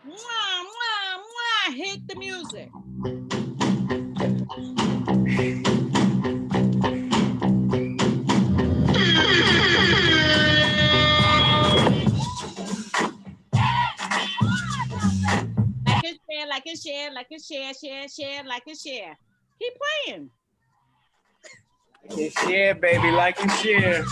Mwah, mwah, mwah. Hit the music. Like and share, like and share, like and share, share, share, like and share. Keep playing. Like and share, baby, like and share.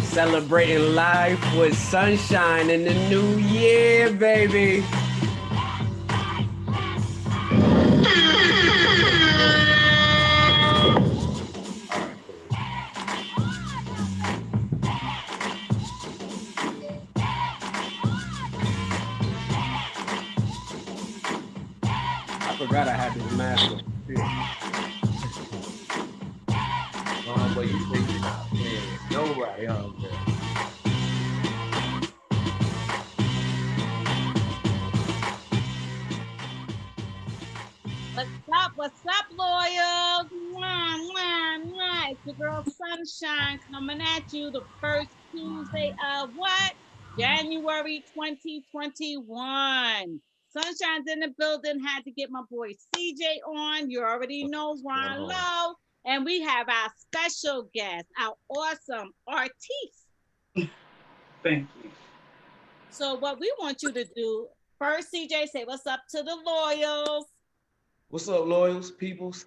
Celebrating life with sunshine in the new year, baby. I forgot I had this mask on. But you say you're not playing with nobody out there. What's up, loyals? Mwah, mwah, mwah. It's your girl Sunshine coming at you the first Tuesday of what? January 2021. Sunshine's in the building. Had to get my boy CJ on. You already know Ron Lowe. And we have our special guest, our awesome artiste. Thank you. So what we want you to do, first, CJ, say what's up to the loyals. What's up, loyals, peoples,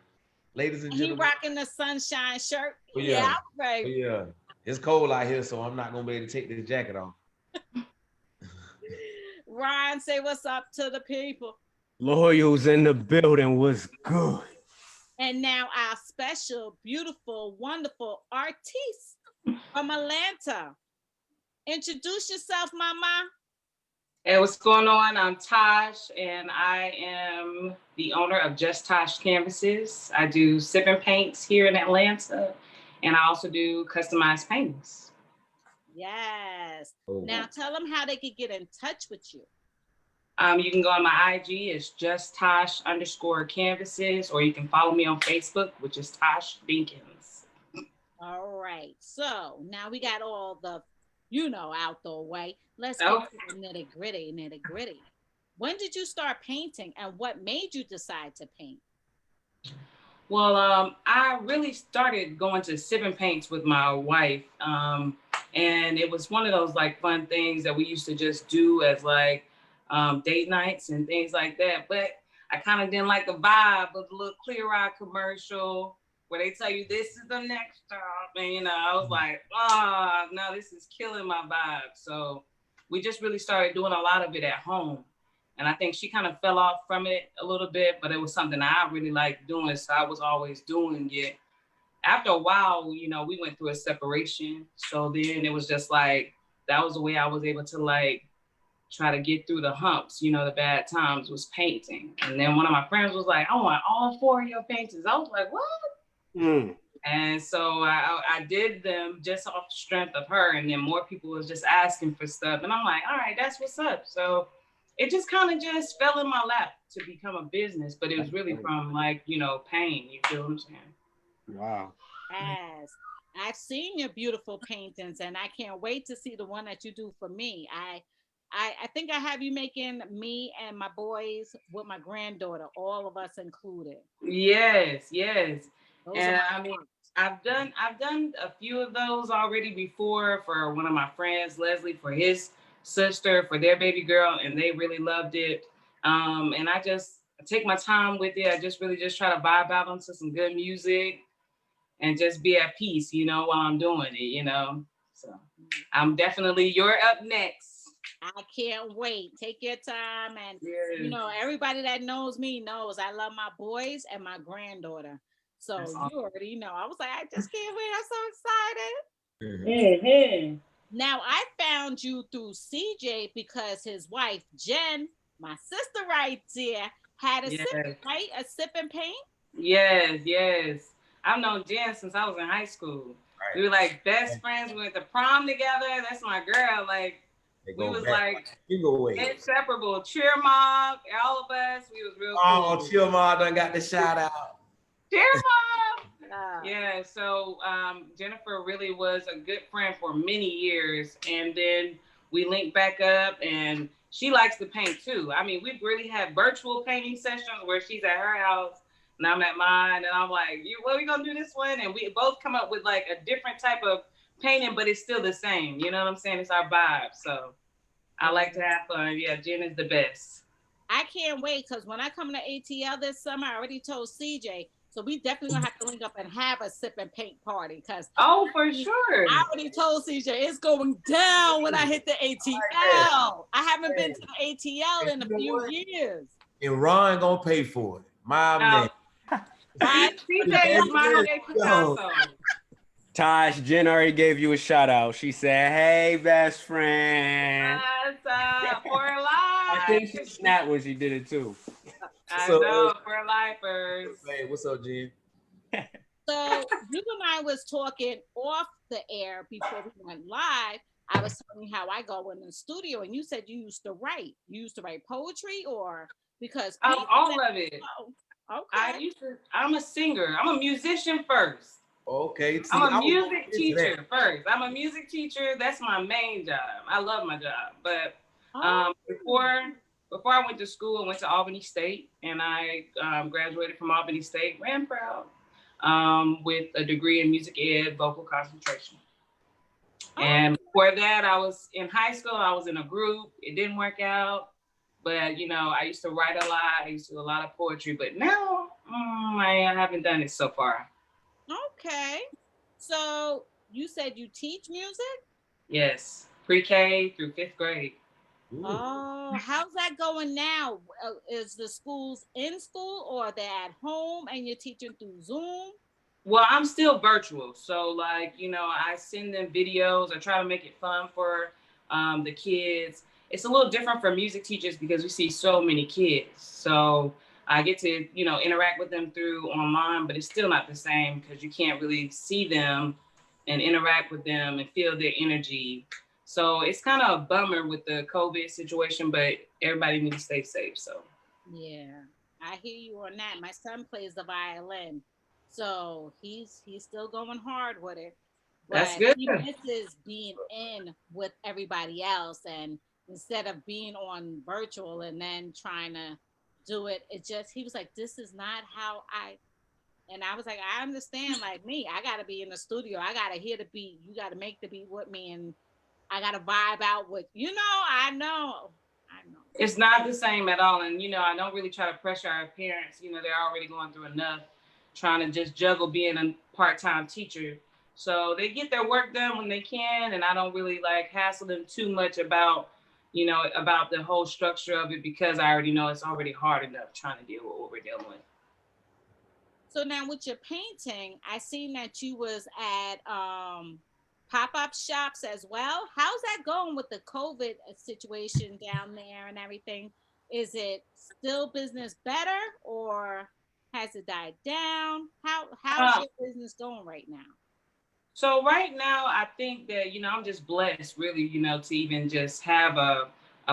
ladies and gentlemen? He rocking the Sunshine shirt. Oh, yeah. Right. Oh, yeah. It's cold out here, so I'm not gonna be able to take this jacket off. Ryan, say what's up to the people. Loyals in the building was good. And now our special, beautiful, wonderful artiste from Atlanta. Introduce yourself, Mama. Hey, what's going on? I'm Tosh, and I am the owner of JusTosh Canvases. I do sip and paints here in Atlanta, and I also do customized paintings. Yes. Oh. Now tell them how they could get in touch with you. You can go on my IG, it's JusTosh_Canvases, or you can follow me on Facebook, which is Tosh Dinkins. All right. So now we got all the, out the way. Let's get to the nitty gritty. When did you start painting, and what made you decide to paint? Well, I really started going to sip and paints with my wife. And it was one of those like fun things that we used to just do as like date nights and things like that. But I kind of didn't like the vibe of the little Clear Eye commercial where they tell you this is the next stop. And, I was like, no, this is killing my vibe. So we just really started doing a lot of it at home. And I think she kind of fell off from it a little bit, but it was something I really liked doing. So I was always doing it. After a while, we went through a separation. So then it was just like, that was the way I was able to like, try to get through the humps, the bad times, was painting. And then one of my friends was like, I want all 4 of your paintings. I was like, what? Mm. And so I did them just off the strength of her. And then more people was just asking for stuff. And I'm like, all right, that's what's up. So it just kind of just fell in my lap to become a business. But it was really from like, pain. You feel what I'm saying? Wow. Yes. I've seen your beautiful paintings, and I can't wait to see the one that you do for me. I think I have you making me and my boys with my granddaughter, all of us included. Yes. Those and I mean, I've done a few of those already before for one of my friends, Leslie, for his sister, for their baby girl, and they really loved it. And I just take my time with it. I just really just try to vibe out onto some good music and just be at peace, while I'm doing it, So I'm definitely, you're up next. I can't wait. Take your time. And, everybody that knows me knows I love my boys and my granddaughter. So awesome. You already know. I was like, I just can't wait. I'm so excited. Mm-hmm. Now, I found you through CJ because his wife, Jen, my sister right there, had a sip, right? A sip and paint? Yes. I've known Jen since I was in high school. Right. We were like best friends. We went to prom together. That's my girl. Like, We was like Giveaway. inseparable. Cheer mom, all of us. We was real Oh, cool. Chill Ma done got the shout out. Cheer mom. Yeah. Yeah, so Jennifer really was a good friend for many years, and then we linked back up, and she likes to paint too. I mean, we've really had virtual painting sessions where she's at her house and I'm at mine, and I'm like, "What are we gonna do this one?" And we both come up with like a different type of painting, but it's still the same. You know what I'm saying? It's our vibe. So I like to have fun. Yeah, Jen is the best. I can't wait because when I come to ATL this summer, I already told CJ. So we definitely gonna have to link up and have a sip and paint party because Oh, for sure. I already told CJ it's going down when I hit the ATL. I haven't been to the ATL in a few years. And Ron gonna pay for it. My man. Right? CJ is my Picasso. Tosh, Jen already gave you a shout out. She said, "Hey, best friend." What's up? For life. I think she snapped when she did it too. I know, for lifers. Hey, what's up, Jen? So you and I was talking off the air before we went live. I was telling you how I go in the studio, and you said you used to write. You used to write poetry, or because All of it. Oh, okay. I'm a singer. I'm a musician first. Okay. See, I'm a music teacher first. I'm a music teacher. That's my main job. I love my job. But before I went to school, I went to Albany State, and I graduated from Albany State, ran proud, with a degree in music ed, vocal concentration. And before that, I was in high school. I was in a group. It didn't work out. But, I used to write a lot. I used to do a lot of poetry. But now, I haven't done it so far. Okay. So you said you teach music? Yes. Pre-K through 5th grade. Ooh. Oh, how's that going now? Is the schools in school or they're at home and you're teaching through Zoom? Well, I'm still virtual. So, I send them videos. I try to make it fun for the kids. It's a little different for music teachers because we see so many kids. So I get to, interact with them through online, but it's still not the same because you can't really see them and interact with them and feel their energy. So it's kind of a bummer with the COVID situation, but everybody needs to stay safe. So yeah, I hear you on that. My son plays the violin, so he's still going hard with it. that's But good. he misses being in with everybody else, and instead of being on virtual and then trying to do it, he was like, "This is not how I." And I was like, I understand, like me, I gotta be in the studio. I gotta hear the beat. You gotta make the beat with me, and I gotta vibe out with. I know. It's not the same at all. And, I don't really try to pressure our parents. They're already going through enough trying to just juggle being a part-time teacher. So they get their work done when they can. And I don't really hassle them too much about, about the whole structure of it because I already know it's already hard enough trying to deal with what we're dealing with. So now with your painting, I seen that you was at pop-up shops as well. How's that going with the COVID situation down there and everything? Is it still business better or has it died down? How's your business going right now? So right now, I think that, I'm just blessed really, to even just have a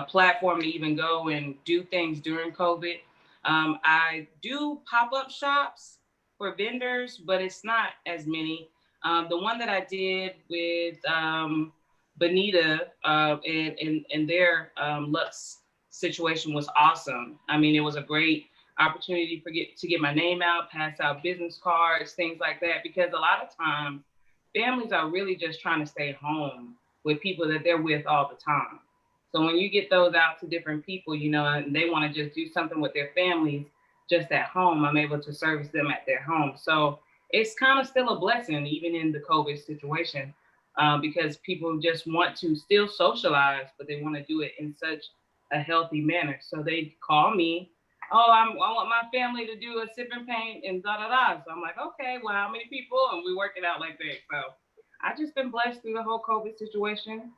platform to even go and do things during COVID. I do pop-up shops for vendors, but it's not as many. The one that I did with Bonita and their Lux situation was awesome. I mean, it was a great opportunity to get my name out, pass out business cards, things like that, because a lot of times families are really just trying to stay home with people that they're with all the time. So when you get those out to different people, and they want to just do something with their families just at home, I'm able to service them at their home. So it's kind of still a blessing, even in the COVID situation, because people just want to still socialize, but they want to do it in such a healthy manner. So they call me, oh, I want my family to do a sip and paint and da da da. So I'm like, okay, well, how many people? And we work it out like that. So I've just been blessed through the whole COVID situation.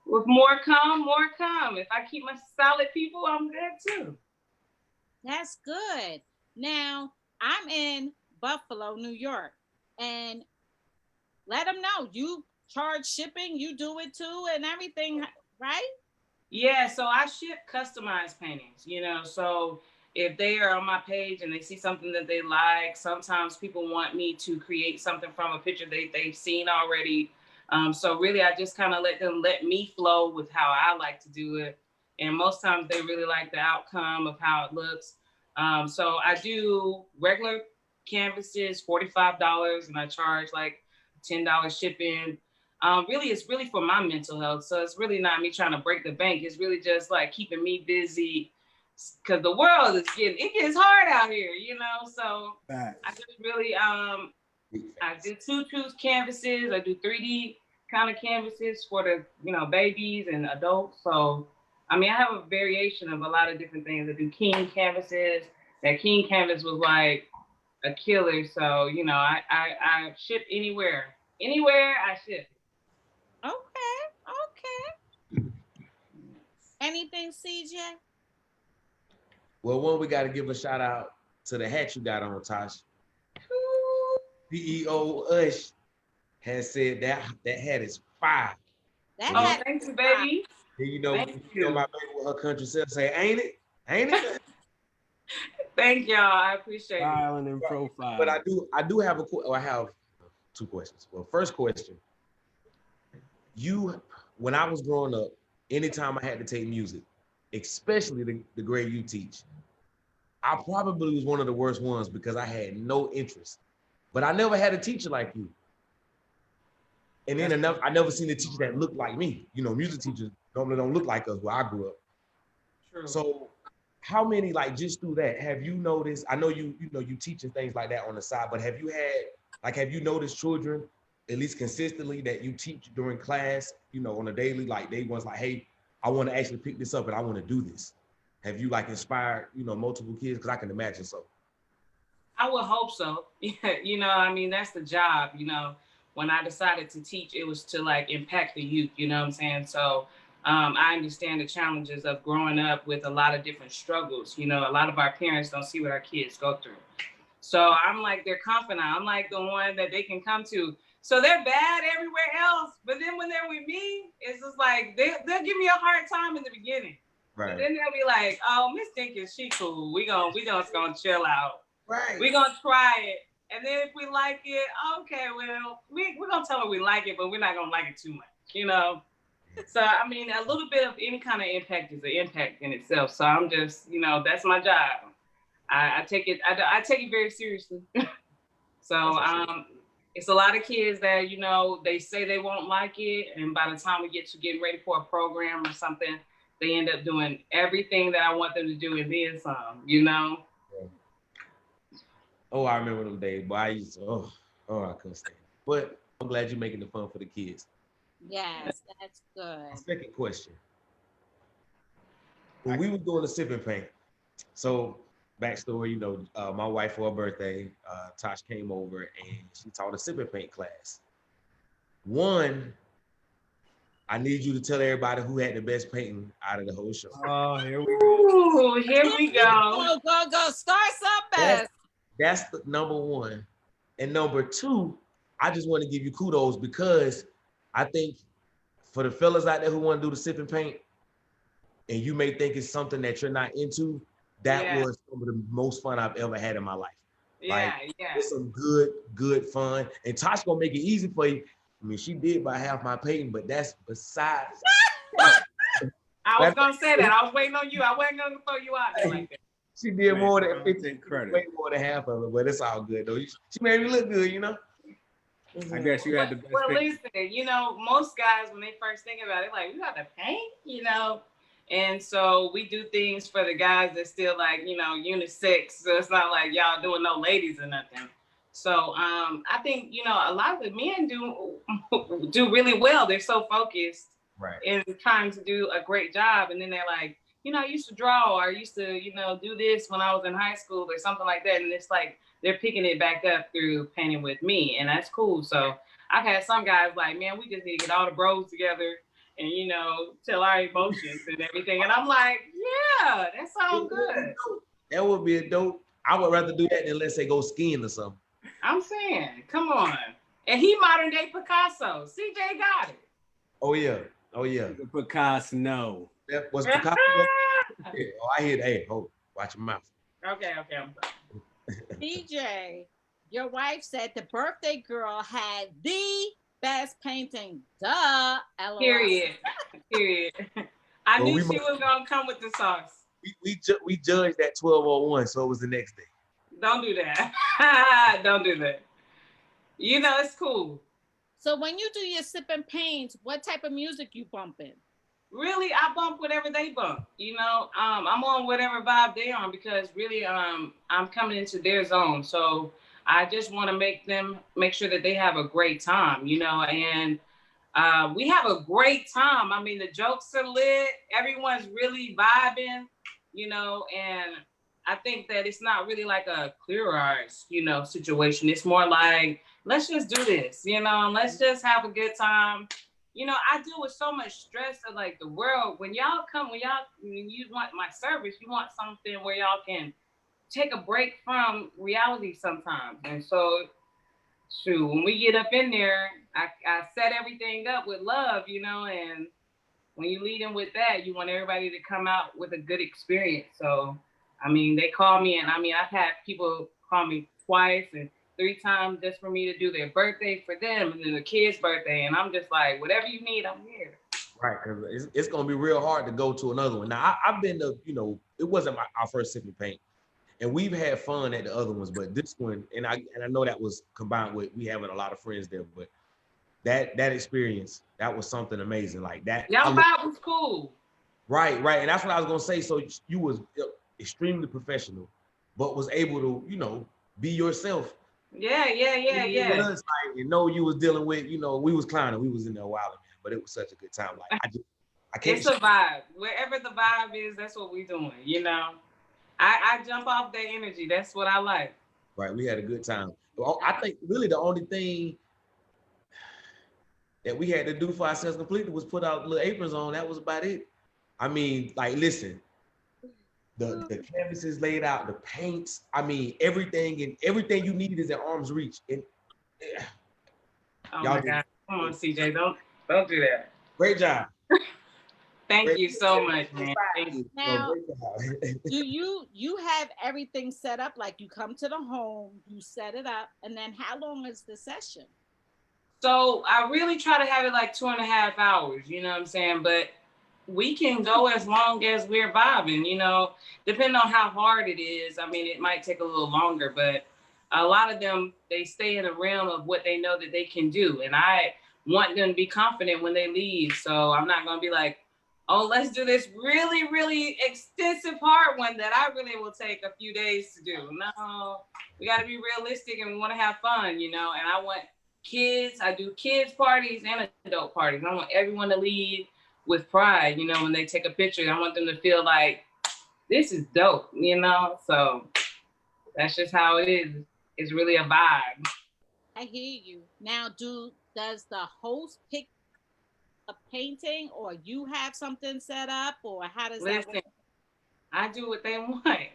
With more come, more come. If I keep my solid people, I'm good too. That's good. Now, I'm in Buffalo, New York, and let them know you charge shipping, you do it too, and everything, right? Yeah, so I ship customized paintings, so if they are on my page and they see something that they like, sometimes people want me to create something from a picture they've seen already. So really, I just kind of let them let me flow with how I like to do it. And most times they really like the outcome of how it looks. So I do regular canvases, $45, and I charge like $10 shipping. Really, it's really for my mental health. So it's really not me trying to break the bank. It's really just like keeping me busy because the world is it gets hard out here, So I just really I do two canvases. I do 3D kind of canvases for the babies and adults. So I mean, I have a variation of a lot of different things. I do king canvases. That king canvas was like a killer. So I ship anywhere. Anywhere I ship. Okay, okay. Anything, CJ? Well, one, we got to give a shout out to the hat you got on, Tosh. CEO Ush has said that hat is fire. That Oh, hat thank is you, fire. baby. Thank you. My baby with her country self say, ain't it? Ain't it? Thank y'all. I appreciate it. Styling and profile. But I do have I have two questions. Well, first question, when I was growing up, anytime I had to take music, especially the grade you teach, I probably was one of the worst ones because I had no interest. But I never had a teacher like you. And then I never seen a teacher that looked like me. Music teachers normally don't look like us where I grew up. True. So how many, like, just through that, have you noticed? I know you teaching things like that on the side, but have you noticed children, at least consistently, that you teach during class, on a daily, like they was like, hey, I want to actually pick this up and I want to do this. Have you like inspired, multiple kids? Because I can imagine so. I would hope so. I mean, that's the job, When I decided to teach, it was to like impact the youth, you know what I'm saying? So I understand the challenges of growing up with a lot of different struggles. A lot of our parents don't see what our kids go through. So I'm like their confidant. I'm like the one that they can come to. So they're bad everywhere else, but then when they're with me, it's just like they'll give me a hard time in the beginning. Right. But then they'll be like, "Oh, Miss Dinkins, she cool. We just gonna chill out. Right. We gonna try it, and then if we like it, okay, well, we're gonna tell her we like it, but we're not gonna like it too much, So I mean, a little bit of any kind of impact is an impact in itself. So I'm just, that's my job. I take it very seriously. So it's a lot of kids that they say they won't like it, and by the time we get to getting ready for a program or something, they end up doing everything that I want them to do and then some. Yeah. Oh, I remember them days, but I used to, I couldn't stand it. But I'm glad you're making it fun for the kids. Yes, that's good. Second question. When we were doing the sipping paint, so backstory, my wife for her birthday, Tosh came over and she taught a sipping paint class. One, I need you to tell everybody who had the best painting out of the whole show. Oh, here we go. Ooh, here we go. Go. Start something. That's the number one. And number two, I just want to give you kudos because I think for the fellas out there who want to do the sip and paint, and you may think it's something that you're not into, that was some of the most fun I've ever had in my life. Yeah. It's some good fun. And Tosh gonna make it easy for you. I mean, she did by half my painting, but that's besides. I was gonna say that. I was waiting on you. I wasn't gonna throw you out there like that. She did more than 50, way more than half of it, but it's all good though. She made me look good, I guess you had the best. Well, listen, most guys when they first think about it, like, we got to paint, and so we do things for the guys that still like, unisex. So it's not like y'all doing no ladies or nothing. So I think a lot of the men do really well. They're so focused in trying to do a great job, and then they're like, I used to draw, or I used to, do this when I was in high school or something like that. And it's like they're picking it back up through painting with me, and that's cool. So I've had some guys like, man, we just need to get all the bros together and, tell our emotions and everything. And I'm like, yeah, that sounds good. That would be a dope. I would rather do that than let's say go skiing or something. I'm saying, come on. And he modern day Picasso. CJ got it. Oh yeah. The Picasso, no. That was the copy. Yeah. Oh, I hear. Hey, hold. Watch your mouth. Okay, I'm sorry. DJ, your wife said the birthday girl had the best painting. Duh. LOL. Period. Period. I Well, knew we she must, was gonna come with the sauce. we judged at 12:01, so it was the next day. Don't do that. Don't do that. You know, it's cool. So when you do your sipping paints, what type of music you bumping? Really, I bump whatever they bump. You know, I'm on whatever vibe they on because really, I'm coming into their zone. So I just want to make sure that they have a great time. You know, and we have a great time. I mean, the jokes are lit. Everyone's really vibing. You know, and I think that it's not really like a clear eyes, you know, situation. It's more like, let's just do this, you know, let's just have a good time. You know, I deal with so much stress of like the world. When you want my service, you want something where y'all can take a break from reality sometimes. And so, shoot, when we get up in there, I set everything up with love, you know, and when you lead in with that, you want everybody to come out with a good experience. So, I mean, they call me, and I mean, I've had people call me twice and 3 times just for me to do their birthday for them and then the kid's birthday. And I'm just like, whatever you need, I'm here. Right, because it's gonna be real hard to go to another one. Now I've been to, you know, it wasn't our first sip and paint, and we've had fun at the other ones, but this one, and I know that was combined with we having a lot of friends there, but that experience, that was something amazing. Like that. Y'all vibe was cool. Right, and that's what I was gonna say. So you was extremely professional, but was able to, you know, be yourself. Yeah. With us, like, you know, you was dealing with, you know, we was clowning, we was in there wilding, man, but it was such a good time. Like I can't. It's a vibe. Wherever the vibe is, that's what we doing. You know, I jump off that energy. That's what I like. Right, we had a good time. Well, I think really the only thing that we had to do for ourselves completely was put our little aprons on. That was about it. I mean, like, listen, the canvases laid out, the paints. I mean, everything you need is at arm's reach. And oh my God, come on, CJ, don't do that. Great job. Thank you so much, man. Thank you. Now, do you have everything set up? Like you come to the home, you set it up, and then how long is the session? So I really try to have it like 2.5 hours, you know what I'm saying? But we can go as long as we're vibing, you know, depending on how hard it is. I mean, it might take a little longer, but a lot of them, they stay in the realm of what they know that they can do. And I want them to be confident when they leave. So I'm not going to be like, oh, let's do this really, really extensive hard one that I really will take a few days to do. No, we got to be realistic and we want to have fun, you know, and I want kids. I do kids parties and adult parties. I want everyone to leave with pride, you know, when they take a picture. I want them to feel like this is dope, you know? So that's just how it is. It's really a vibe. I hear you. Now, does the host pick a painting or you have something set up or how does that work? I do what they want. Okay.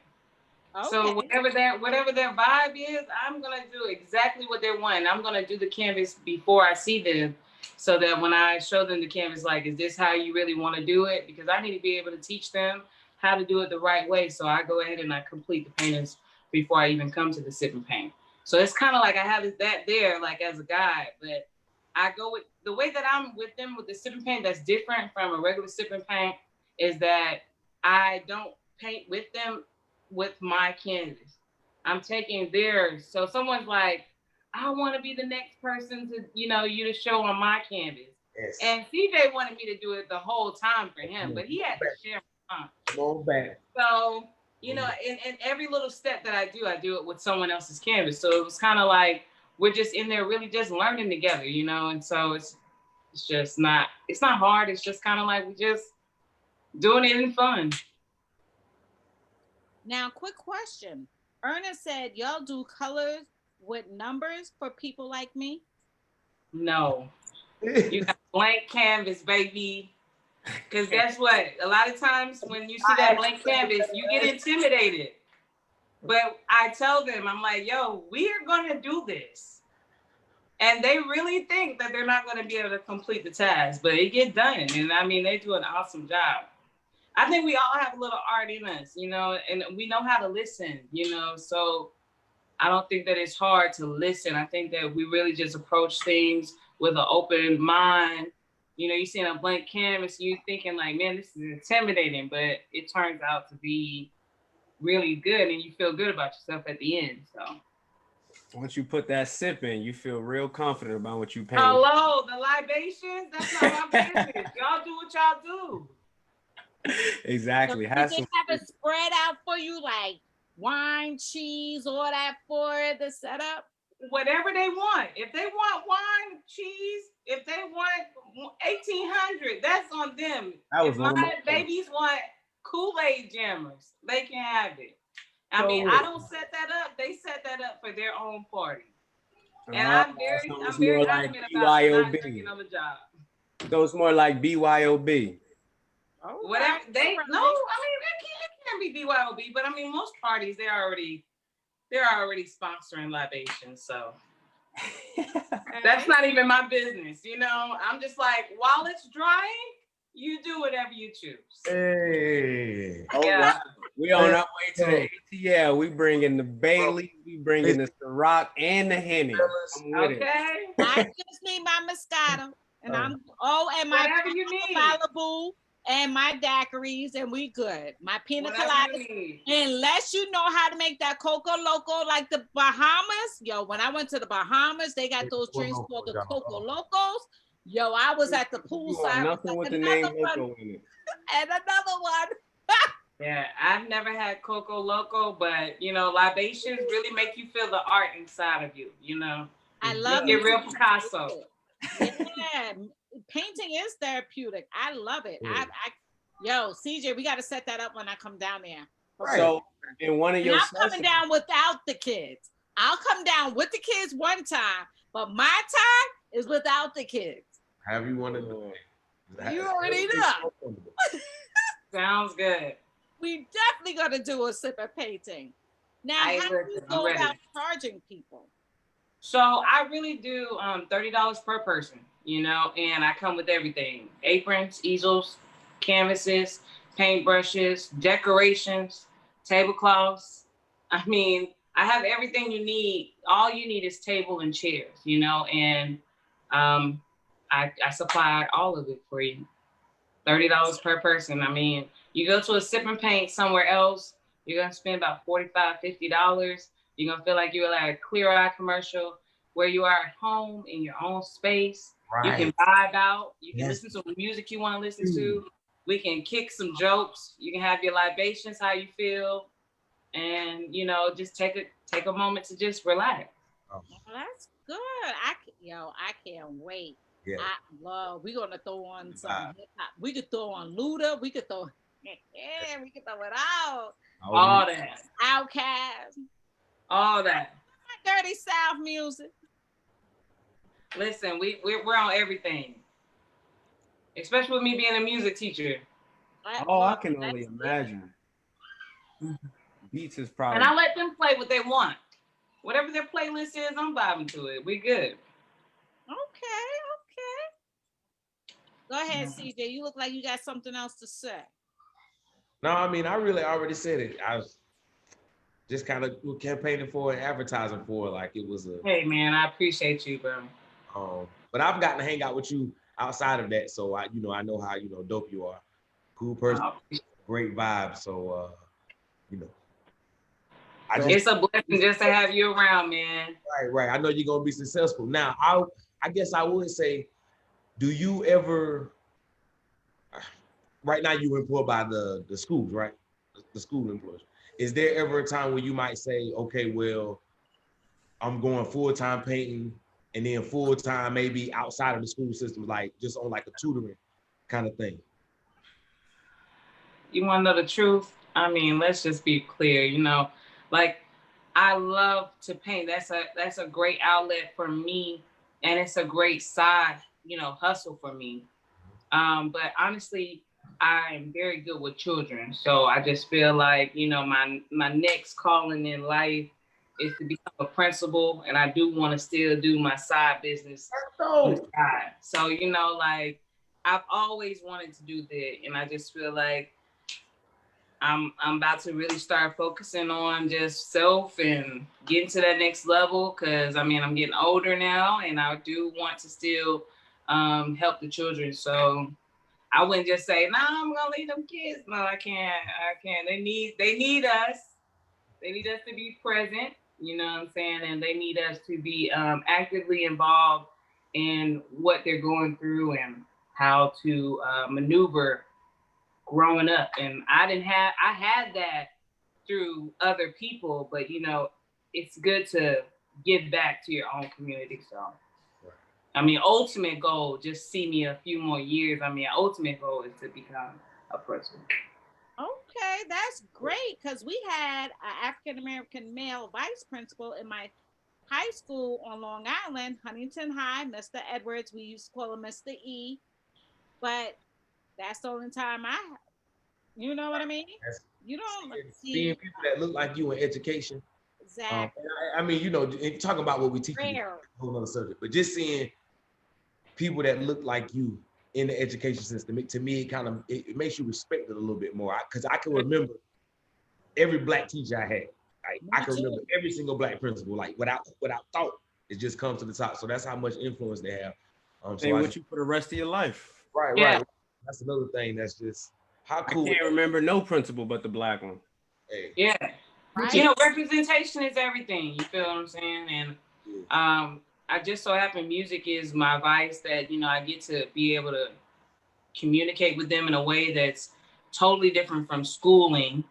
So whatever their vibe is, I'm gonna do exactly what they want. I'm gonna do the canvas before I see them, so that when I show them the canvas, like, is this how you really want to do it? Because I need to be able to teach them how to do it the right way. So I go ahead and I complete the paintings before I even come to the sip and paint. So it's kind of like I have that there, like as a guide, but I go with the way that I'm with them with the sip and paint. That's different from a regular sip and paint is that I don't paint with them with my canvas. I'm taking theirs. So someone's like, I want to be the next person to, you know, you to show on my canvas. Yes. And CJ wanted me to do it the whole time for him, but he had to share my time. Come on back. So, you know, in every little step that I do it with someone else's canvas. So it was kind of like, we're just in there really just learning together, you know? And so it's just not, it's not hard. It's just kind of like we just doing it in fun. Now, quick question. Ernest said, y'all do colors with numbers for people like me? No. You got blank canvas, baby. Because guess what? A lot of times when you see that blank canvas, you get intimidated. But I tell them, I'm like, yo, we are going to do this. And they really think that they're not going to be able to complete the task, but it gets done. And I mean, they do an awesome job. I think we all have a little art in us, you know, and we know how to listen, you know. So I don't think that it's hard to listen. I think that we really just approach things with an open mind. You know, you seeing a blank canvas, you thinking like, man, this is intimidating, but it turns out to be really good, and you feel good about yourself at the end. So Once you put that sip in, you feel real confident about what you paint. hello, the libations, that's not my business. Y'all do what y'all do. Exactly. So did they have it spread out for you, like wine, cheese, all that for the setup? Whatever they want. If they want wine, cheese, if they want 1800, that's on them. That was if one of my my babies want Kool-Aid jammers, they can have it. I mean, I don't set that up. They set that up for their own party. And I'm very adamant about not taking on the job. So it's more like BYOB. Whatever they no, I mean it can be BYOB, but I mean most parties they're already sponsoring libations, so that's not even my business, you know. I'm just like, while it's drying, you do whatever you choose. Hey, Right. We on our way to the ATL. We bringing the Bailey, we bringing the Ciroc and the Henny. Okay. I just need my Moscato, and and my whatever you need. Malibu and my daiquiris, and we good. My pina coladas. Unless you know how to make that Coco Loco like the Bahamas. Yo, when I went to the Bahamas, they got those drinks called the Coco Locos. Yo, I was at the poolside. Nothing with the name Loco in it. And another one. Yeah, I've never had Coco Loco, but you know, libations really make you feel the art inside of you. You know, I love it. Real Picasso. Yeah, painting is therapeutic. I love it. Yo, CJ, we got to set that up when I come down there. Right. So, in one of your I'm coming down without the kids. I'll come down with the kids one time, but my time is without the kids. Have you wanted to? You already know. Sounds good. We definitely gonna do a sip of painting. Now, how do you go about charging people? So I really do $30 per person, you know, and I come with everything: aprons, easels, canvases, paintbrushes, decorations, tablecloths. I mean, I have everything you need. All you need is table and chairs, you know, and I supply all of it for you. $30 per person. I mean, you go to a sip and paint somewhere else, you're gonna spend about $45, $50. You're gonna feel like you're at a Clear Eye commercial. Where you are at home in your own space. Right. You can vibe out. You can listen to the music you want to listen to. We can kick some jokes. You can have your libations, how you feel, and you know, just take a moment to just relax. Well, that's good. I can't wait. Yeah. We're gonna throw on some hip hop. We could throw on Luda. We could throw we could throw it out. All that. Outkast. All that. Dirty South music. Listen, we're on everything. Especially with me being a music teacher. I can only imagine. Beats is probably. And I let them play what they want. Whatever their playlist is, I'm vibing to it. We good. Okay. Go ahead, CJ. You look like you got something else to say. No, I mean, I really already said it. I was just kind of campaigning for and advertising for it, like it was a. Hey man, I appreciate you, bro. But I've gotten to hang out with you outside of that, so I know how dope you are, cool person, great vibe. So it's a blessing just to have you around, man. Right. I know you're gonna be successful. Now, I guess I would say, do you ever? Right now, you're employed by the schools, right? The school employees. Is there ever a time where you might say, okay, well, I'm going full-time painting and then full-time maybe outside of the school system, like just on like a tutoring kind of thing? You want to know the truth? I mean, let's just be clear, like I love to paint. That's a great outlet for me. And it's a great side, hustle for me. But honestly, I'm very good with children. So I just feel like, my next calling in life is to become a principal. And I do want to still do my side business on the side. So, like I've always wanted to do that. And I just feel like I'm about to really start focusing on just self and getting to that next level. Cause I mean, I'm getting older now and I do want to still help the children. So I wouldn't just say, nah, I'm gonna leave them kids. No, I can't. They need us. They need us to be present, you know what I'm saying? And they need us to be actively involved in what they're going through and how to maneuver growing up. And I had that through other people, but you know, it's good to give back to your own community. So, I mean, ultimate goal, just see me a few more years. I mean, ultimate goal is to become a person. Okay, that's great because we had an African American male vice principal in my high school on Long Island, Huntington High, Mr. Edwards. We used to call him Mr. E, but that's the only time you know what I mean? You don't seeing see people that look like you in education. exactly. I mean, you know, talking about what we teach, you, a whole other subject, but just seeing people that look like you in the education system, to me, it makes you respect it a little bit more. Because I can remember every black teacher I had. I can remember every single black principal, like without thought, it just comes to the top. So that's how much influence they have. They with you for the rest of your life. Right, yeah. Right. That's another thing. That's just how cool. I can't remember no principal but the black one. Hey. Yeah. Right. You know, representation is everything. You feel what I'm saying? And I just so happen music is my vice that, you know, I get to be able to communicate with them in a way that's totally different from schooling.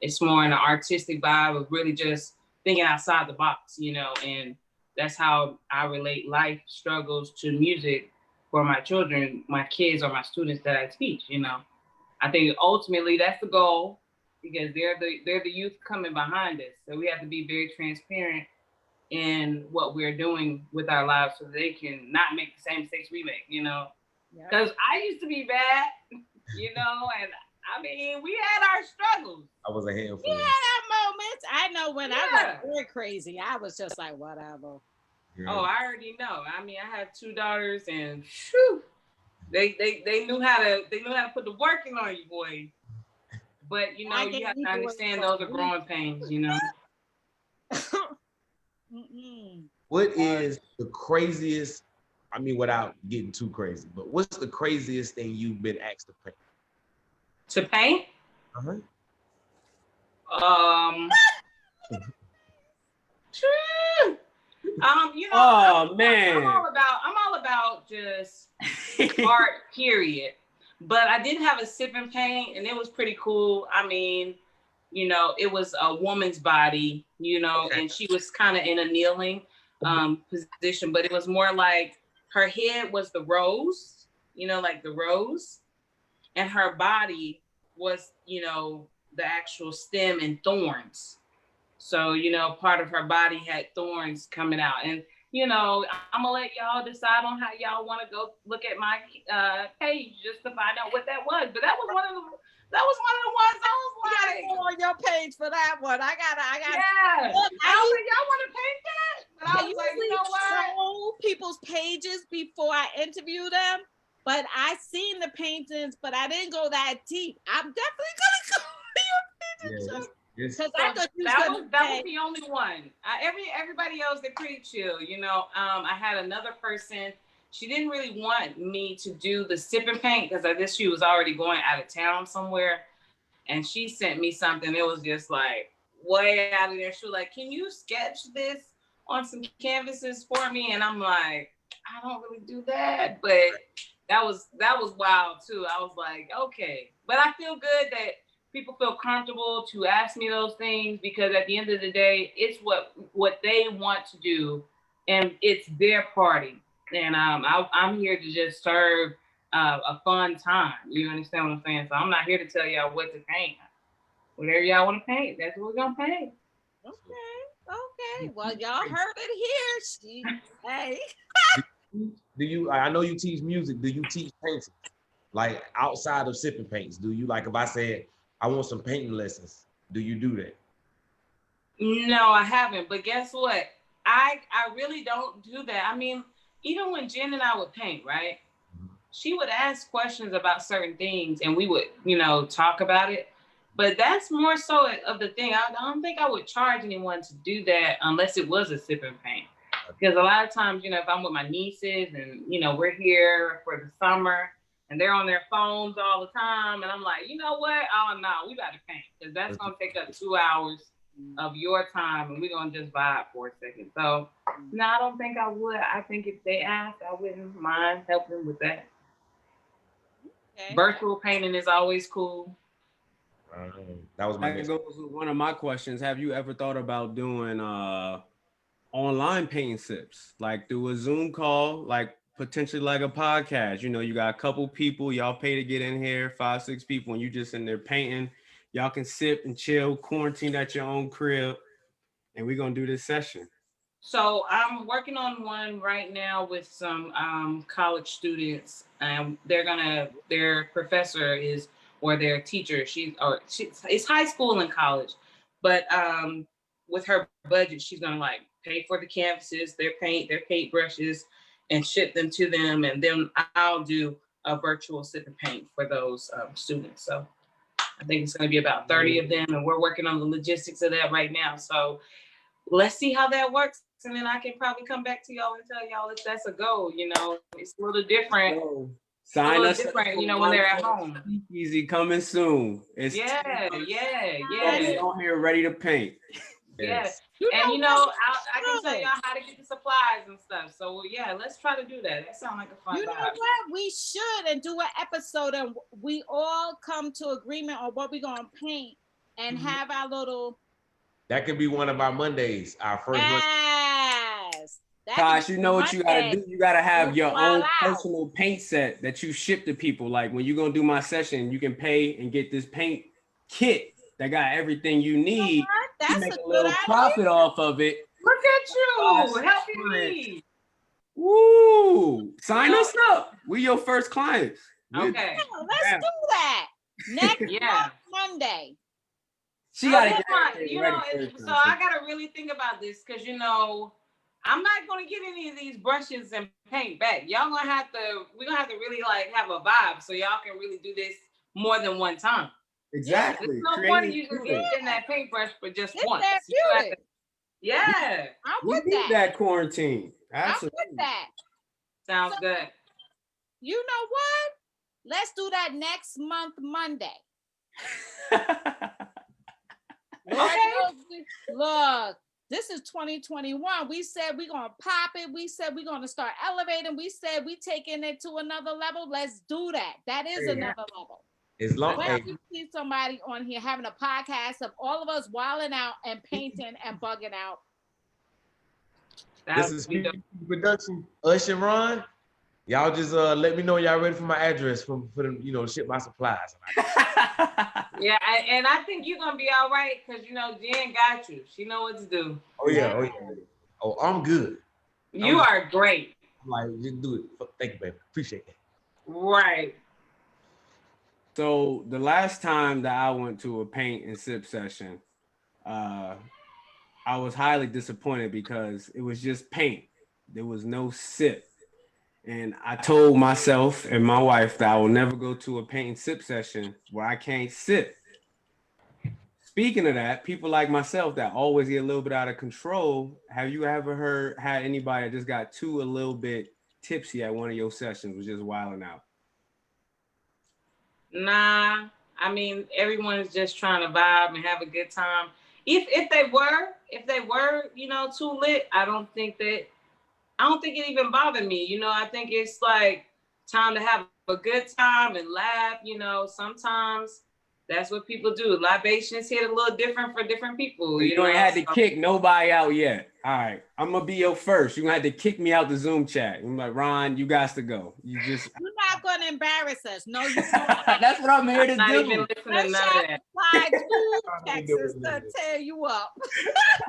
It's more an artistic vibe of really just thinking outside the box, you know, and that's how I relate life struggles to music for my children, my kids, or my students that I teach, you know. I think ultimately that's the goal because they're the youth coming behind us. So we have to be very transparent in what we're doing with our lives so they can not make the same mistakes we make, you know. Because I used to be bad, you know, and I mean, we had our struggles. I was a handful. We had our moments. I know when I was very crazy, I was just like, whatever. Yeah. Oh, I already know. I mean, I have 2 daughters, and whew, they knew how to put the work in on you, boy. But you know, you have to understand those are growing pains, you know. What is the craziest? I mean, without getting too crazy, but what's the craziest thing you've been asked to paint? To paint? You know, oh man, I'm all about just art, period. But I did have a sip and paint, and it was pretty cool. I mean, you know, it was a woman's body, you know, and she was kind of in a kneeling position, but it was more like her head was the rose, you know, like the rose, and her body was, you know, the actual stem and thorns. So, you know, part of her body had thorns coming out. And, you know, I'm gonna let y'all decide on how y'all want to go look at my page just to find out what that was. But that was one of the ones I was like, go on your page for that one. I got. Yeah. Look, I was like, y'all want to paint that? But I was like, you know what? Troll people's pages before I interview them. But I seen the paintings, but I didn't go that deep. I'm definitely gonna go to your pages. Because I thought that was the only one. Everybody else, they're pretty chill. You know, I had another person. She didn't really want me to do the sip and paint because I guess she was already going out of town somewhere. And she sent me something. It was just like way out of there. She was like, "Can you sketch this on some canvases for me?" And I'm like, I don't really do that, but that was wild too. I was like, okay, but I feel good that people feel comfortable to ask me those things because at the end of the day, it's what they want to do, and it's their party. And I'm here to just serve a fun time. You understand what I'm saying? So I'm not here to tell y'all what to paint. Whatever y'all want to paint, that's what we're gonna paint. Okay. Well, y'all heard it here. Hey. Do you? I know you teach music. Do you teach painting? Like outside of sipping paints? Do you, like if I said I want some painting lessons, do you do that? No, I haven't. But guess what? I really don't do that. I mean, even when Jen and I would paint, right? She would ask questions about certain things and we would, you know, talk about it. But that's more so of the thing. I don't think I would charge anyone to do that unless it was a sip and paint. Because a lot of times, you know, if I'm with my nieces and, you know, we're here for the summer and they're on their phones all the time. And I'm like, you know what? Oh, no, we got to paint because that's going to take up 2 hours of your time and we're going to just vibe for a second. So, no, I don't think I would. I think if they asked, I wouldn't mind helping with that. Okay. Virtual painting is always cool. That was my next. Goes with one of my questions. Have you ever thought about doing online painting sips, like through a Zoom call, like potentially like a podcast? You know, you got a couple people, y'all pay to get in here, 5, 6 people, and you just in there painting. Y'all can sip and chill, quarantine at your own crib, and we're gonna do this session. So I'm working on one right now with some college students. Their professor is, or their teacher, it's high school and college, but with her budget, she's gonna like pay for the canvases, their paint brushes, and ship them to them, and then I'll do a virtual sip and paint for those students. So I think it's gonna be about 30 of them, and we're working on the logistics of that right now. So let's see how that works. And then I can probably come back to y'all and tell y'all if that's a go. You know, it's a little different. Sign us different, you know, when they're at home. Easy coming soon. It's yeah. On here ready to paint. Yes. And you know, I can tell y'all how to get the supplies and stuff. So yeah, let's try to do that. That sounds like a fun. You know what? We should and do an episode and we all come to agreement on what we're gonna paint and have our little. That could be one of our Mondays, our first Monday. Yes. Gosh, you know what you gotta do? You gotta have your own personal paint set that you ship to people. Like when you're gonna do my session, you can pay and get this paint kit that got everything you need. You know, that's make a little profit off of it. Look at you, helping me. Woo! Sign us up. We your first clients. Okay. Yeah, let's do that next Monday. She gotta you know, so I gotta really think about this because you know, I'm not gonna get any of these brushes and paint back. We're gonna have to really like have a vibe so y'all can really do this more than one time. Exactly. There's no point in you just getting that paintbrush for just once. Yeah. I'm with that quarantine. Absolutely. I'm with that. Sounds good. You know what? Let's do that next month, Monday. Okay. Look, this is 2021. We said we're going to pop it. We said we're going to start elevating. We said we taking it to another level. Let's do that. That is another level. As long as you see somebody on here having a podcast of all of us wilding out and painting and bugging out. This is production. Ush and Ron, y'all just let me know y'all ready for my address for them, you know, ship my supplies. Yeah, and I think you're gonna be all right because you know Jen got you. She know what to do. Oh yeah. Oh, I'm good. You are great. I'm like, just do it. Thank you, baby. Appreciate it. Right. So the last time that I went to a paint and sip session, I was highly disappointed because it was just paint. There was no sip. And I told myself and my wife that I will never go to a paint and sip session where I can't sip. Speaking of that, people like myself that always get a little bit out of control, have you ever had anybody that just got a little bit tipsy at one of your sessions, was just wilding out? Nah, I mean, everyone's just trying to vibe and have a good time. If they were, you know, too lit, I don't think it even bothered me. You know, I think it's like time to have a good time and laugh. You know, sometimes that's what people do. Libations hit a little different for different people. You ain't had to kick nobody out yet. All right, I'm gonna be your first. You're gonna have to kick me out the Zoom chat. I'm like, Ron, you got to go. You're not gonna embarrass us. No, you don't. That's what I'm here to not do. Even listening to none of that. Texas to tear you up.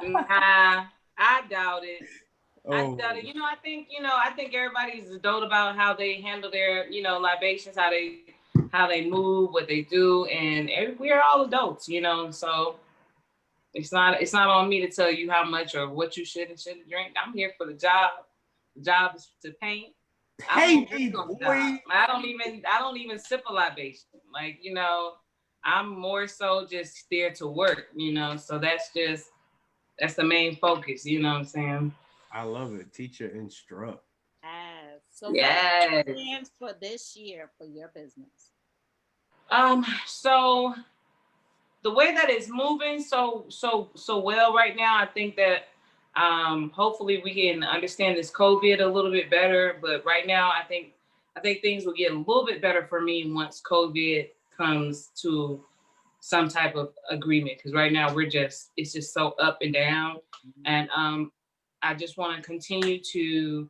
Nah, I doubt it. I doubt it. You know, I think everybody's adult about how they handle their, you know, libations, how they move, what they do, and we're all adults, you know. So it's not on me to tell you how much or what you should and shouldn't drink. I'm here for the job. The job is to paint. I don't even sip a libation. Like, you know, I'm more so just there to work, you know. So that's the main focus, you know what I'm saying? I love it. Teacher instruct. So what are Yes. your plans for this year for your business? So the way that it's moving so well right now, I think that hopefully we can understand this COVID a little bit better. But right now, I think things will get a little bit better for me once COVID comes to some type of agreement. Because right now it's just so up and down, and I just want to continue to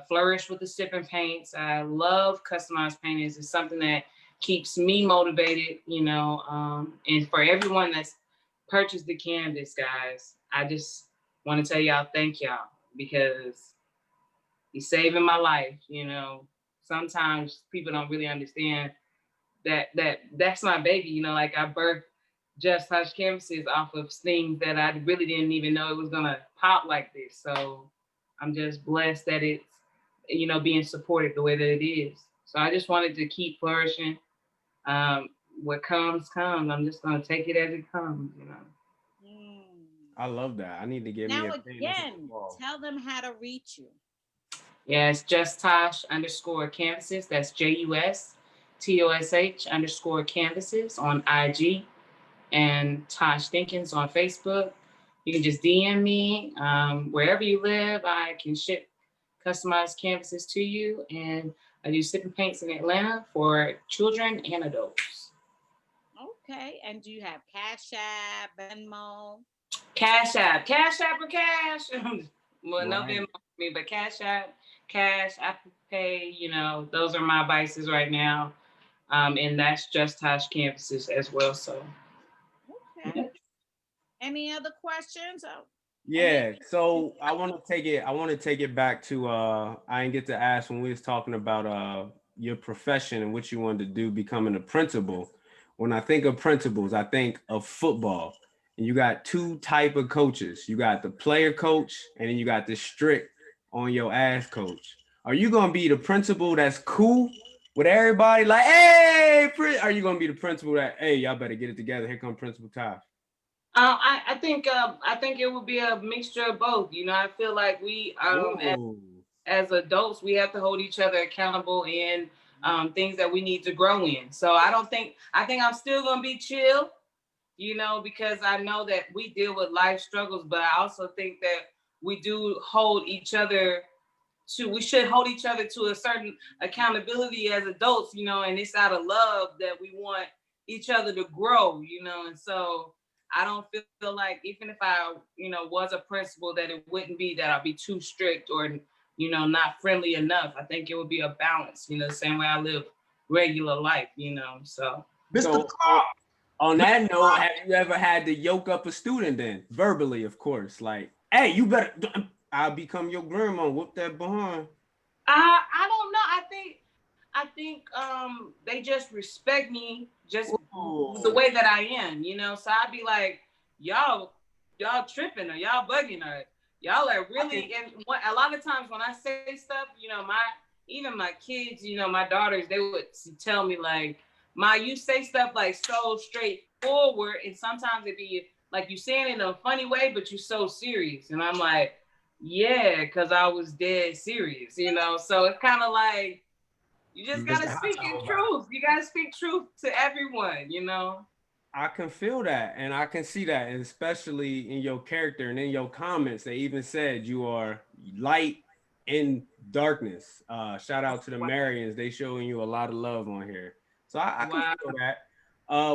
flourish with the sip and paints. I love customized paintings. It's something that keeps me motivated, you know. And for everyone that's purchased the canvas, guys, I just want to tell y'all thank y'all because you're saving my life. You know, sometimes people don't really understand that's my baby. You know, like I birthed JusTosh canvases off of things that I really didn't even know it was gonna pop like this. So I'm just blessed that it's, you know, being supported the way that it is. So I just wanted to keep flourishing. Um, what comes. I'm just gonna take it as it comes, you know. I love that. I need to get me Now a paint. again, tell them how to reach you. Yeah, it's JusTosh_canvases. That's JusTosh_canvases on IG, and Tosh Dinkins on Facebook. You can just DM me. Wherever you live, I can ship customized canvases to you. And I do sip and paints in Atlanta for children and adults. Okay. And do you have Cash App, Venmo? Cash App or cash? Well, no Right. Venmo for me, but Cash App, Apple Pay, you know, those are my vices right now. And that's JusTosh canvases as well. So, Okay. yeah. Any other questions? Yeah, so I want to take it back to I didn't get to ask when we was talking about your profession and what you wanted to do becoming a principal. When I think of principals, I think of football. And you got two type of coaches. You got the player coach and then you got the strict on your ass coach. Are you going to be the principal that's cool with everybody like, "Hey, are you going to be the principal that, hey, y'all better get it together. Here come Principal Ty." I think it would be a mixture of both. You know, I feel like we as adults we have to hold each other accountable in things that we need to grow in. So I think I'm still gonna be chill, you know, because I know that we deal with life struggles, but I also think that we do hold each other we should hold each other to a certain accountability as adults, you know, and it's out of love that we want each other to grow, you know. And so I don't feel like even if I, you know, was a principal, that it wouldn't be that I'll be too strict or, you know, not friendly enough. I think it would be a balance, you know, the same way I live regular life, you know. So Mr. On that note, have you ever had to yoke up a student then? Verbally, of course. Like, hey, you better, I'll become your grandma, whoop that behind. I don't know. I think they just respect me just the way that I am, you know. So I'd be like, y'all tripping or y'all bugging or y'all are really. And a lot of times when I say stuff, you know, even my kids, you know, my daughters, they would tell me like, "Ma, you say stuff like so straightforward, and sometimes it be like you saying it in a funny way, but you're so serious." And I'm like, yeah, because I was dead serious, you know. So it's kind of like you just gotta speak in truth. You gotta speak truth to everyone, you know. I can feel that and I can see that, and especially in your character and in your comments. They even said you are light in darkness. Shout out to the Marians. They showing you a lot of love on here. So I can feel that.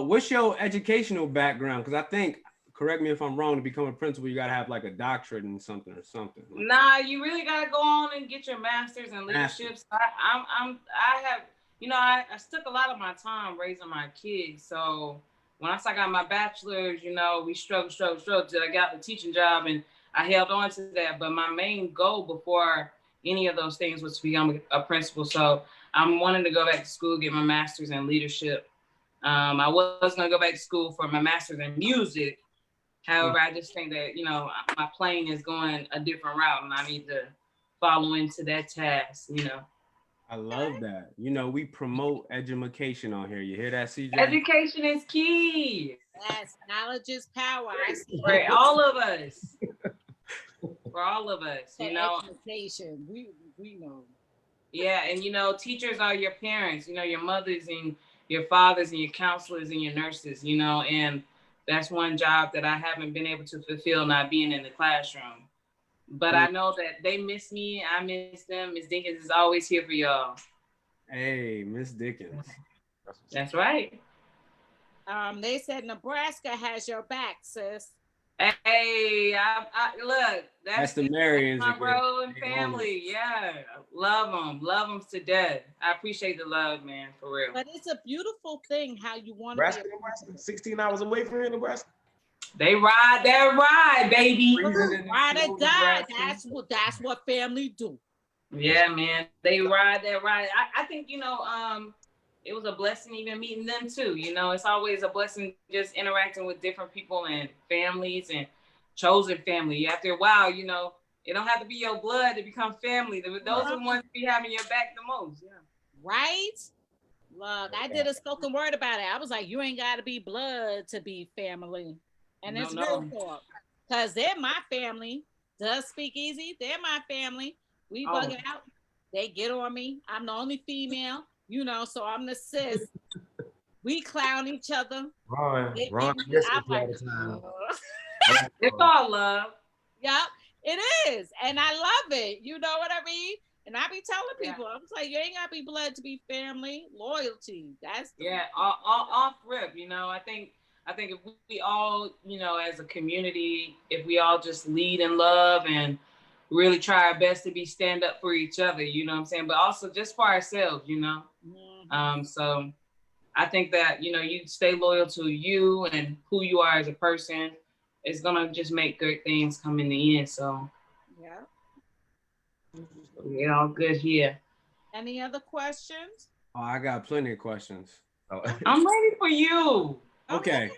What's your educational background? Because I think, correct me if I'm wrong, to become a principal, you gotta have like a doctorate in something or something. Nah, you really gotta go on and get your master's in leadership. So I have, you know, I took a lot of my time raising my kids. So once I got my bachelor's, you know, we struggled till I got the teaching job, and I held on to that. But my main goal before any of those things was to become a principal. So I'm wanting to go back to school, get my master's in leadership. I was gonna go back to school for my master's in music. However, I just think that, you know, my plane is going a different route and I need to follow into that task, you know. I love that. You know, we promote education on here. You hear that, CJ? Education is key. Yes, knowledge is power. I see For all of us. For all of us, that you know. education. We know. Yeah, and you know, teachers are your parents, you know, your mothers and your fathers and your counselors and your nurses, you know, and that's one job that I haven't been able to fulfill, not being in the classroom. But I know that they miss me. I miss them. Miss Dinkins is always here for y'all. Hey, Miss Dickens. That's right. They said Nebraska has your back, sis. Hey, I look. That's the Marians my again. bro and family. Yeah, love them to death. I appreciate the love, man, for real. But it's a beautiful thing how you want to be. Nebraska, 16 hours away from here, Nebraska. They ride that ride, baby. Ride or die. That's what family do. Yeah, man. They ride that ride. I think, you know, it was a blessing even meeting them too. You know, it's always a blessing just interacting with different people and families and chosen family. After a while, you know, it don't have to be your blood to become family. Those are the ones be having your back the most. Yeah. Right? Look, I did a spoken word about it. I was like, you ain't got to be blood to be family. And it's real talk. Because they're my family. Does speak easy. They're my family. We bug out. They get on me. I'm the only female, you know, so I'm the sis. We clown each other. Ron, I'm like, it's all love. Yep, it is. And I love it. You know what I mean? And I be telling people, I was like, you ain't got to be blood to be family. Loyalty. That's off rip, you know. I think if we all, you know, as a community, if we all just lead in love and really try our best to be stand up for each other, you know what I'm saying? But also just for ourselves, you know? Mm-hmm. So I think that, you know, you stay loyal to you and who you are as a person. It's going to just make good things come in the end. So, yeah. We're all good here. Any other questions? Oh, I got plenty of questions. I'm ready for you. Okay.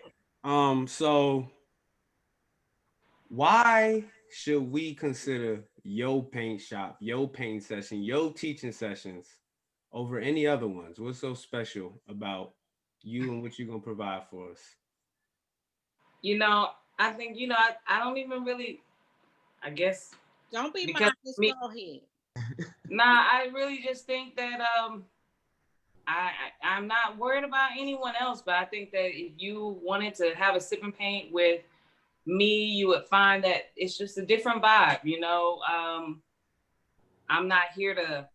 So why should we consider your paint shop, your paint session, your teaching sessions over any other ones? What's so special about you and what you're gonna provide for us? You know, I think, you know, I don't even really, I guess. Don't be modest, go ahead. Nah, I really just think that I'm not worried about anyone else, but I think that if you wanted to have a sip and paint with me, you would find that it's just a different vibe, you know. I'm not here to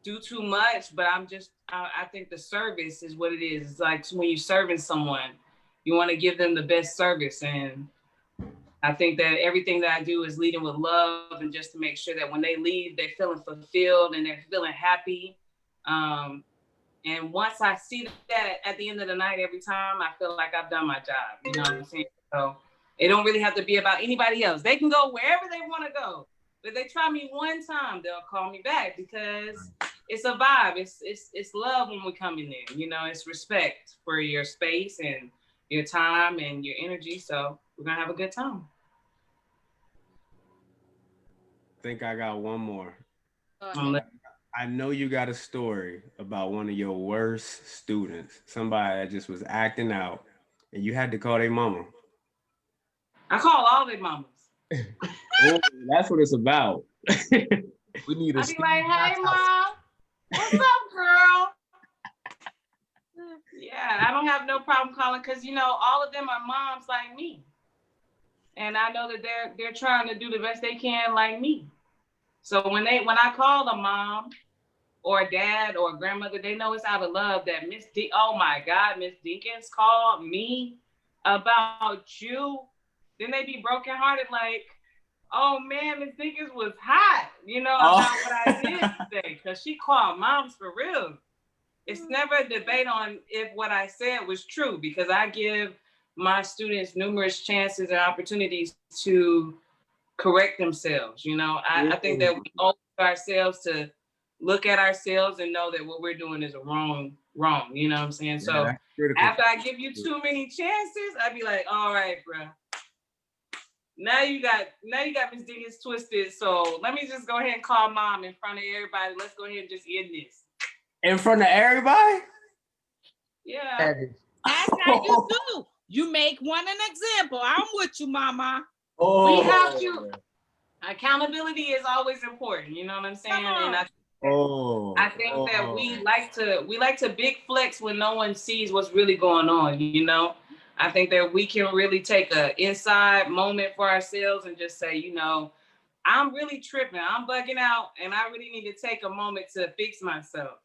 do too much, but I think the service is what it is. It's like when you're serving someone, you want to give them the best service. And I think that everything that I do is leading with love and just to make sure that when they leave, they're feeling fulfilled and they're feeling happy. And once I see that at the end of the night, every time, I feel like I've done my job. You know what I'm saying? So it don't really have to be about anybody else. They can go wherever they want to go. But if they try me one time, they'll call me back because it's a vibe. It's love when we come in there. You know, it's respect for your space and your time and your energy. So we're gonna have a good time. I think I got one more. I know you got a story about one of your worst students, somebody that just was acting out, and you had to call their mama. I call all their mamas. Oh, that's what it's about. We need I'd be like, hey, mom, what's up, girl? Yeah, I don't have no problem calling because, you know, all of them are moms like me. And I know that they're trying to do the best they can like me. So when I call a mom or a dad or a grandmother, they know it's out of love that oh my God, Miss Dinkins called me about you. Then they be brokenhearted like, oh man, Miss Dinkins was hot, you know, about what I did today. Because she called moms for real. It's never a debate on if what I said was true because I give my students numerous chances and opportunities to correct themselves. You know, I think that we owe ourselves to look at ourselves and know that what we're doing is wrong. You know what I'm saying? So after I give you too many chances, I'd be like, all right, bro, Now you got Miss Dingus twisted. So let me just go ahead and call mom in front of everybody. Let's go ahead and just end this. In front of everybody? Yeah. That's how you do. You make one an example. I'm with you, mama. We have to. Accountability is always important. You know what I'm saying? And I think that we like to big flex when no one sees what's really going on. You know, I think that we can really take an inside moment for ourselves and just say, you know, I'm really tripping. I'm bugging out, and I really need to take a moment to fix myself.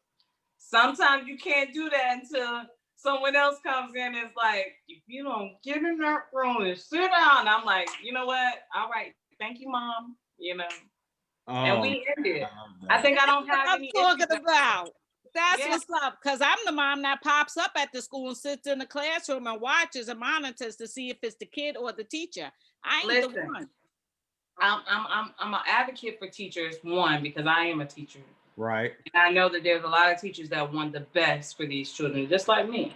Sometimes you can't do that until someone else comes in and is like, if you don't get in that room and sit down, I'm like, you know what? All right, thank you, mom. You know, and we end it. I think I don't have any I'm talking issues. about. That's what's up. Because I'm the mom that pops up at the school and sits in the classroom and watches and monitors to see if it's the kid or the teacher. I ain't the one. I'm an advocate for teachers, one, because I am a teacher. Right. And I know that there's a lot of teachers that want the best for these children, just like me.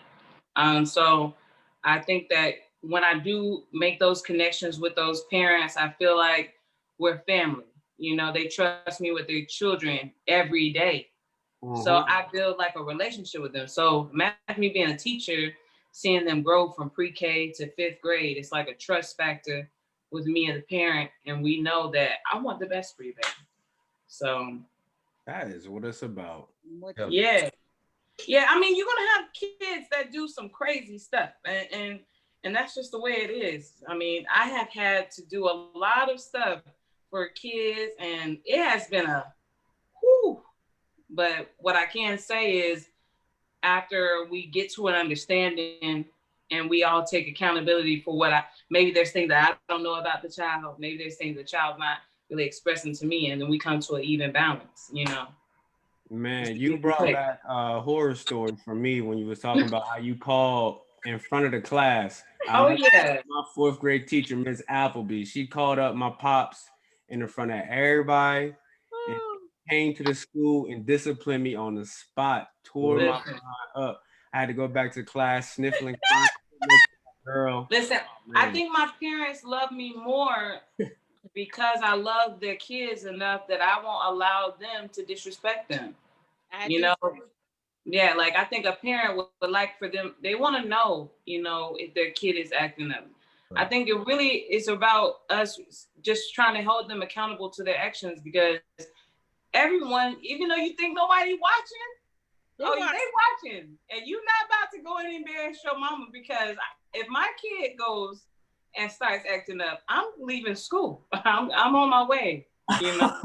So I think that when I do make those connections with those parents, I feel like we're family. You know, they trust me with their children every day. Mm-hmm. So I build like a relationship with them. So imagine me being a teacher, seeing them grow from pre-K to 5th grade. It's like a trust factor with me as a parent. And we know that I want the best for you, baby. So that is what it's about. Yeah. Yeah, I mean, you're gonna have kids that do some crazy stuff, and that's just the way it is. I mean, I have had to do a lot of stuff for kids, and it has been a whew. But what I can say is, after we get to an understanding and we all take accountability for maybe there's things that I don't know about the child, maybe there's things the child's not really expressing to me, and then we come to an even balance, you know. Man, you brought back a horror story for me when you was talking about how you called in front of the class. My 4th grade teacher, Miss Appleby, she called up my pops in front of everybody and came to the school and disciplined me on the spot, tore my behind up. I had to go back to class sniffling. Girl. Listen, I think my parents love me more because I love their kids enough that I won't allow them to disrespect them. You know, yeah, like I think a parent would like for them, they want to know, you know, if their kid is acting up. Right. I think it really is about us just trying to hold them accountable to their actions, because everyone, even though you think nobody watching, they watching, and you're not about to go and embarrass your mama, because if my kid goes and starts acting up, I'm leaving school. I'm on my way, you know.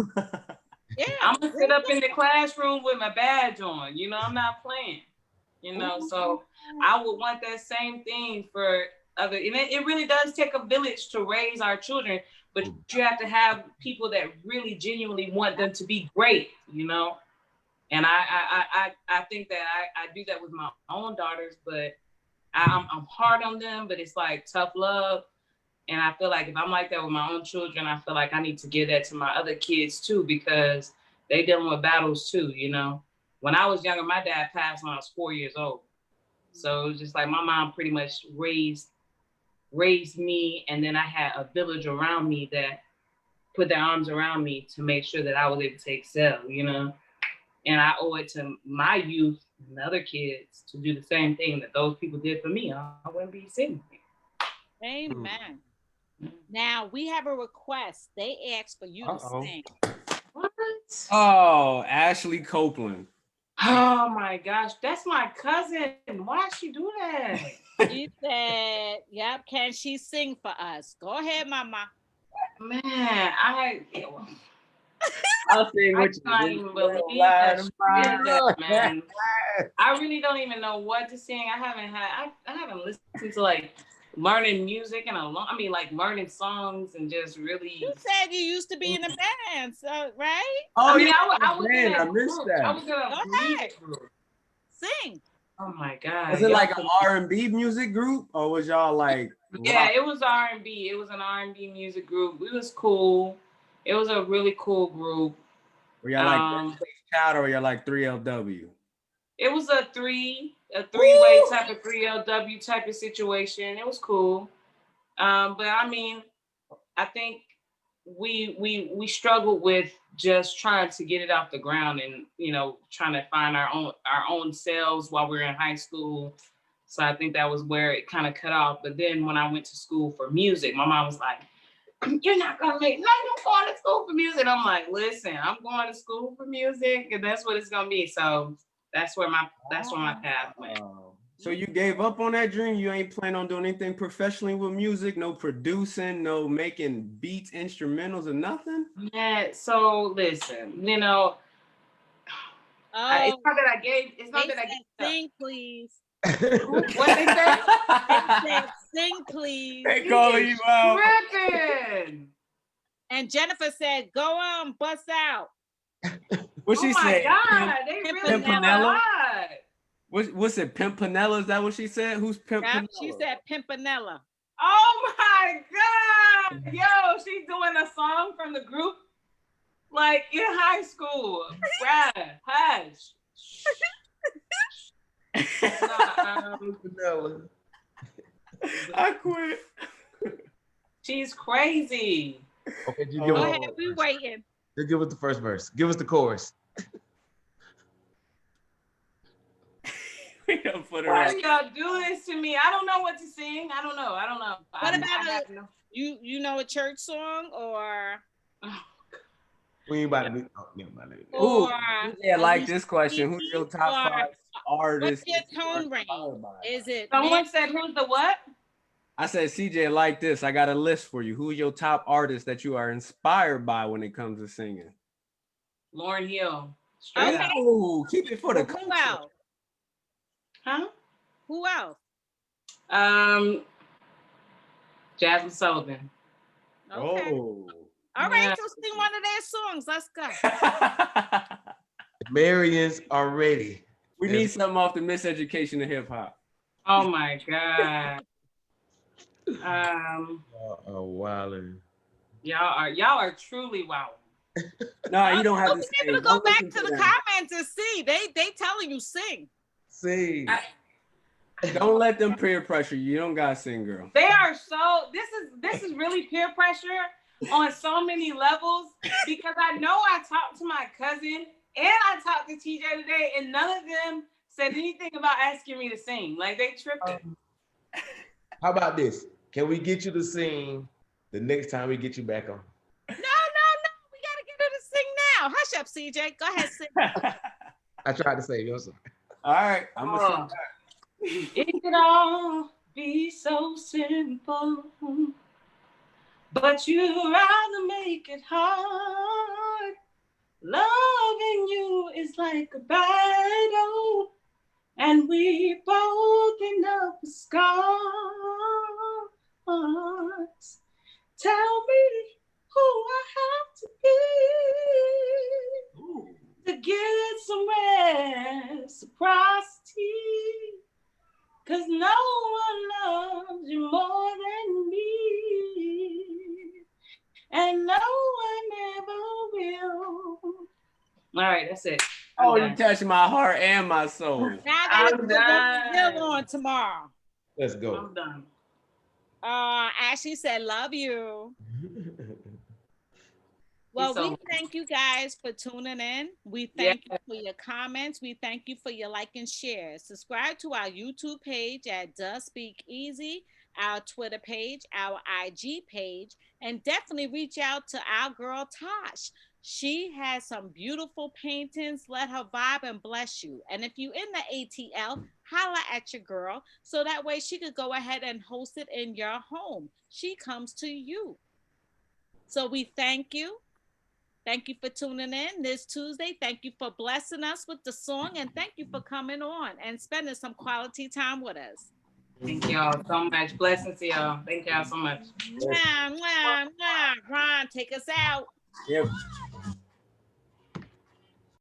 Yeah, I'm gonna sit up in the classroom with my badge on. You know, I'm not playing. You know, so I would want that same thing for other. And it really does take a village to raise our children, but you have to have people that really genuinely want them to be great. You know, and I think that I do that with my own daughters, but I'm hard on them, but it's like tough love. And I feel like if I'm like that with my own children, I feel like I need to give that to my other kids too, because they dealing with battles too, you know. When I was younger, my dad passed when I was 4 years old. So it was just like my mom pretty much raised me, and then I had a village around me that put their arms around me to make sure that I was able to excel, you know. And I owe it to my youth and other kids to do the same thing that those people did for me. I wouldn't be sitting here. Amen. Now we have a request. They asked for you to sing. What? Oh, Ashley Copeland. Oh my gosh, that's my cousin. Why'd she do that? She said, "Yep, can she sing for us?" Go ahead, mama. Man, I'll sing with you. I can't even believe that, man. I really don't even know what to sing. I haven't listened to like learning music in like learning songs and just really. You said you used to be in a band, so right? Oh, I mean, I was in I missed that. I was in a music group. Sing. Oh my God. Was it like an R&B music group, or was y'all like? Yeah, it was R&B. It was an R&B music group. It was cool. It was a really cool group. Were y'all like Child, or y'all like 3LW? It was a three-way type of 3LW type of situation. It was cool. But I mean, I think we struggled with just trying to get it off the ground, and trying to find our own selves while we were in high school. So I think that was where it kind of cut off. But then when I went to school for music, my mom was like, "You're not gonna make no, you're going to school for music." I'm like, "Listen, I'm going to school for music, and that's what it's gonna be." So that's where my path went. So you gave up on that dream? You ain't planning on doing anything professionally with music? No producing, no making beats, instrumentals, or nothing? Yeah. So listen, it's not that I gave. It's not that I gave. Sing, please. What they say? They said, sing, please. They calling you out. Tripping. And Jennifer said, "Go on, bust out." What she said? Oh my God, they really Pimpinella? lied. What's it? Pimpinella? Is that what she said? Who's Pimpinella? She said Pimpinella. Oh my God. Yo, she's doing a song from the group like in high school. Brad, hush. I quit. She's crazy. Okay, you Go ahead, we waiting. Just give us the first verse. Give us the chorus. Why do y'all do this to me? I don't know what to sing. I don't know. What about you know a church song or? We ain't about to be. Oh, never mind. Ooh, yeah, like this question. Who's your top 5 artists? What's your tone range? Is it? Someone said who's the what? I said, CJ, like this. I got a list for you. Who's your top artist that you are inspired by when it comes to singing? Lauryn Hill. Okay. Oh, keep it for the culture. Who else? Huh? Who else? Jasmine Sullivan. Okay. Oh. All right, Yeah. so sing one of their songs. Let's go. Marians are ready. We need something off the Miseducation of Hip Hop. Oh my God. Wildin'. Y'all are truly wow. No, you don't have You'll to be sing. able to go Don't back listen to the them. comments and see. They telling you sing. Sing. Don't let them peer pressure you. You don't gotta sing, girl. They are so. This is really peer pressure on so many levels, because I know I talked to my cousin and I talked to TJ today, and none of them said anything about asking me to sing. Like, they tripped. How about this? Can we get you to sing the next time we get you back on? No. We gotta get her to sing now. Hush up, CJ. Go ahead, sing. I tried to save you. I'm sorry. All right, I'm gonna sing back. It could all be so simple, but you rather make it hard. Loving you is like a battle, and we both end up with scars. Tell me who I have to be to get some reciprocity. 'Cause no one loves you more than me, and no one ever will. All right, that's it. Oh, you touched my heart and my soul. Now I gotta I'm put done. Hill on tomorrow. Let's go. I'm done. Ashley said, "Love you." Well, we thank you guys for tuning in. We thank you for your comments. We thank you for your like and share. Subscribe to our YouTube page at Does Speak Easy, our Twitter page, our IG page, and definitely reach out to our girl Tosh. She has some beautiful paintings. Let her vibe and bless you. And if you in the ATL, holla at your girl so that way she could go ahead and host it in your home. She comes to you. So we thank you. Thank you for tuning in this Tuesday. Thank you for blessing us with the song, and thank you for coming on and spending some quality time with us. Thank y'all so much. Blessings to y'all. Thank y'all so much. Ron, take us out. Yep.